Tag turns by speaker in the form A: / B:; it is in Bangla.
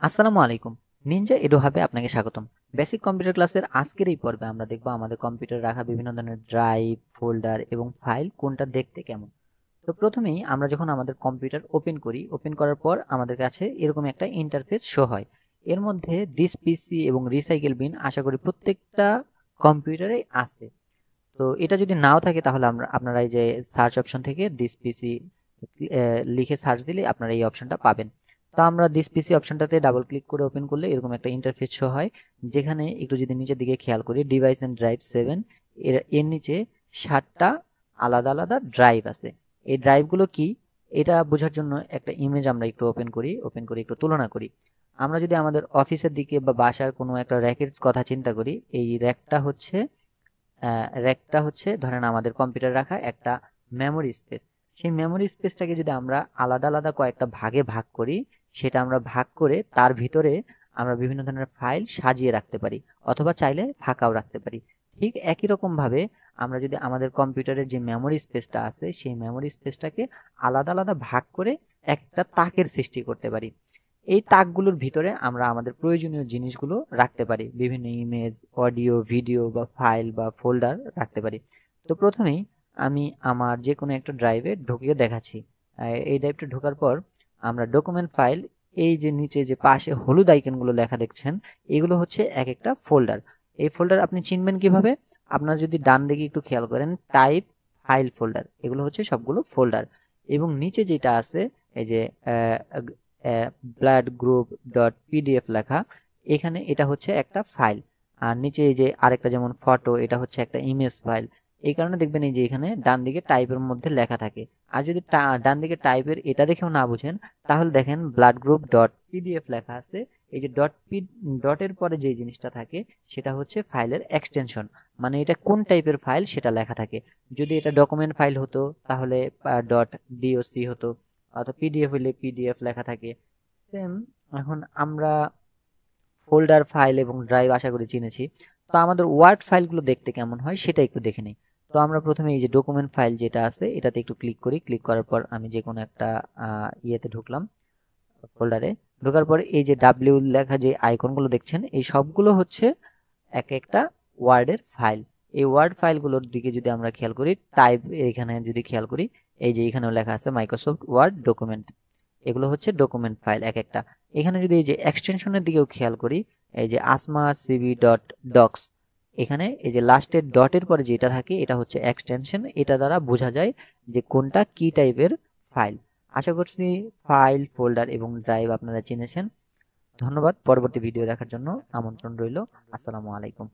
A: আসসালামু আলাইকুম। নিনজা এডু হাবে আপনাকে স্বাগতম। বেসিক কম্পিউটার ক্লাসের আজকের এই পর্বে আমরা দেখব আমাদের কম্পিউটারে রাখা বিভিন্ন ধরনের ড্রাইভ, ফোল্ডার এবং ফাইল কোনটা দেখতে কেমন। তো প্রথমেই আমরা যখন আমাদের কম্পিউটার ওপেন করি, ওপেন করার পর আমাদের কাছে এরকম একটা ইন্টারফেস শো হয়। এর মধ্যে দিস পিসি এবং রিসাইকেল বিন আশা করি প্রত্যেকটা কম্পিউটারে আছে। তো এটা যদি নাও থাকে তাহলে আপনারা এই যে সার্চ অপশন থেকে দিস পিসি লিখে সার্চ দিলে আপনারা এই অপশনটা পাবেন। তো আমরা দিস পিসি অপশনটাতে ডাবল ক্লিক করে ওপেন করলে এরকম একটা ইন্টারফেস শো হয়, যেখানে একটু যদি নিচের দিকে খেয়াল করি ডিভাইস এন্ড ড্রাইভ 7 এর নিচে 7টা আলাদা আলাদা ড্রাইভ আছে। এই ড্রাইভগুলো কি এটা বোঝার জন্য একটা ইমেজ আমরা একটু ওপেন করি একটু তুলনা করি। আমরা যদি আমাদের অফিসের দিকে বা বাসার কোনো একটা র্যাকের কথা চিন্তা করি, এই র্যাকটা হচ্ছে ধরেন আমাদের কম্পিউটার রাখা একটা মেমোরি স্পেস। সেই মেমোরি স্পেসটাকে যদি আমরা আলাদা আলাদা কয়েকটা ভাগে ভাগ করি, সেটা আমরা ভাগ করে তার ভিতরে আমরা বিভিন্ন ধরনের ফাইল সাজিয়ে রাখতে পারি, অথবা চাইলে ফাঁকাও রাখতে পারি। ঠিক একই রকম ভাবে আমরা যদি আমাদের কম্পিউটারের যে মেমোরি স্পেসটা আছে সেই মেমোরি স্পেসটাকে আলাদা আলাদা ভাগ করে একটা তাকের সৃষ্টি করতে পারি। এই তাকগুলোর ভিতরে আমরা আমাদের প্রয়োজনীয় জিনিসগুলো রাখতে পারি, বিভিন্ন ইমেজ, অডিও, ভিডিও বা ফাইল বা ফোল্ডার রাখতে পারি। তো প্রথমেই আমি আমার যে কোনো একটা ড্রাইভে ঢুকিয়ে দেখাচ্ছি। এই ড্রাইভটা ঢোকার পর আমরা ডকুমেন্ট ফাইল, এই যে নিচে যে পাশে হলুদ আইকনগুলো লেখা দেখছেন, এগুলো হচ্ছে এক একটা ফোল্ডার। এই ফোল্ডার আপনি চিনবেন কিভাবে? আপনারা যদি ডান দিকে একটু খেয়াল করেন, টাইপ, ফাইল, ফোল্ডার, এগুলো হচ্ছে সবগুলো ফোল্ডার। এবং নিচে যেটা আছে এই যে ব্লাড গ্রুপ ডট পিডিএফ লেখা, এখানে এটা হচ্ছে একটা ফাইল। আর নিচে এই যে আরেকটা যেমন ফটো, এটা হচ্ছে একটা ইমেজ ফাইল। এই কারণে দেখবেন এই যে এখানে ডান দিকে টাইপের মধ্যে লেখা থাকে। আর যদি ডান দিকে টাইপের এটা দেখেও না বুঝেন, তাহলে দেখেন ব্লাড গ্রুপ ডট পিডিএফ লেখা আছে। এই যে ডটের পরে যে জিনিসটা থাকে সেটা হচ্ছে ফাইলের এক্সটেনশন, মানে এটা কোন টাইপের ফাইল সেটা লেখা থাকে। যদি এটা ডকুমেন্ট ফাইল হতো তাহলে ডট ডিওসি হতো, অথবা পিডিএফ হলে পিডিএফ লেখা থাকে। সেম এখন আমরা ফোল্ডার, ফাইল এবং ড্রাইভ আশা করি চিনেছি। তো আমাদের ওয়ার্ড ফাইলগুলো দেখতে কেমন হয় সেটা একটু দেখে নিই। তো আমরা প্রথমে এই যে ডকুমেন্ট ফাইল যেটা আছে এটাতে একটু ক্লিক করি। ক্লিক করার পর আমি যে কোনো একটা ইয়েতে ঢুকলাম, ফোল্ডারে। ঢোকার পর এই যে ডাব্লিউ লেখা যে আইকনগুলো দেখছেন, এই সবগুলো হচ্ছে এক একটা ওয়ার্ডের ফাইল। এই ওয়ার্ড ফাইলগুলোর দিকে যদি আমরা খেয়াল করি, টাইপ এখানে যদি খেয়াল করি, এই যে এখানেও লেখা আছে মাইক্রোসফট ওয়ার্ড ডকুমেন্ট, এগুলো হচ্ছে ডকুমেন্ট ফাইল এক একটা। এখানে যদি এই যে এক্সটেনশনের দিকেও খেয়াল করি, এই যে আসমা সিভি ডট ডক্স, এখানে এই যে লাস্টের ডটের পরে যেটা থাকে এটা হচ্ছে এক্সটেনশন। এটা দ্বারা বোঝা যায় যে কোনটা কি টাইপের ফাইল। আশা করছি ফাইল, ফোল্ডার এবং ড্রাইভ আপনারা চিনেছেন। ধন্যবাদ। পরবর্তী ভিডিও দেখার জন্য আমন্ত্রণ রইল। আসসালামু আলাইকুম।